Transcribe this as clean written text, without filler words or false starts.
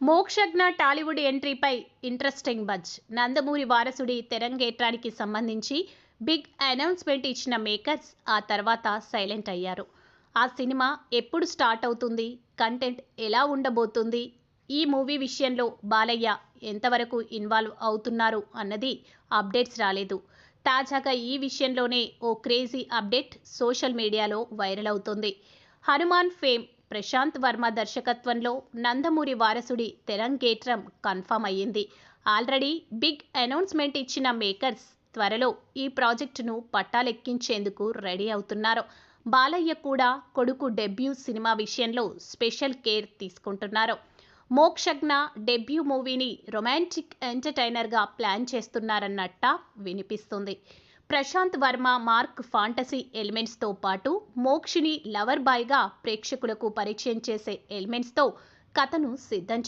మోక్షజ్ఞ టాలీవుడ్ ఎంట్రీపై interesting buzz. Nandamuri వారసుడి తెరంగేట్రానికి సంబంధించి బిగ్ అనౌన్స్మెంట్ ఇచ్చిన మేకర్స్ ఆ తర్వాత సైలెంట్ అయ్యారు. ఆ సినిమా ఎప్పుడు స్టార్ట్ అవుతుంది, కంటెంట్ ఎలా ఉండబోతుంది, ఈ మూవీ విషయంలో బాలయ్య ఎంతవరకు ఇన్వాల్వ్ అవుతున్నారు అన్నది అప్డేట్స్ రాలేదు. తాజాగా ఈ విషయంలోనే ఓ క్రేజీ అప్డేట్ సోషల్ మీడియాలో వైరల్ అవుతుంది. హనుమాన్ ఫేమ్ ప్రశాంత్ వర్మ దర్శకత్వంలో నందమూరి వారసుడి తెరంగేట్రం కన్ఫర్మ్ అయ్యింది. ఆల్రెడీ బిగ్ అనౌన్స్మెంట్ ఇచ్చిన మేకర్స్ త్వరలో ఈ ప్రాజెక్టును పట్టాలెక్కించేందుకు రెడీ అవుతున్నారు. బాలయ్య కూడా కొడుకు డెబ్యూ సినిమా విషయంలో స్పెషల్ కేర్ తీసుకుంటున్నారు. మోక్షజ్ఞ డెబ్యూ మూవీని రొమాంటిక్ ఎంటర్టైనర్గా ప్లాన్ చేస్తున్నారన్నట్ట వినిపిస్తుంది. ప్రశాంత్ వర్మ మార్క్ ఫాంటసీ ఎలిమెంట్స్తో పాటు మోక్షిని లవర్ బాయ్గా ప్రేక్షకులకు పరిచయం చేసే ఎలిమెంట్స్తో కథను సిద్ధం చేస్తారు.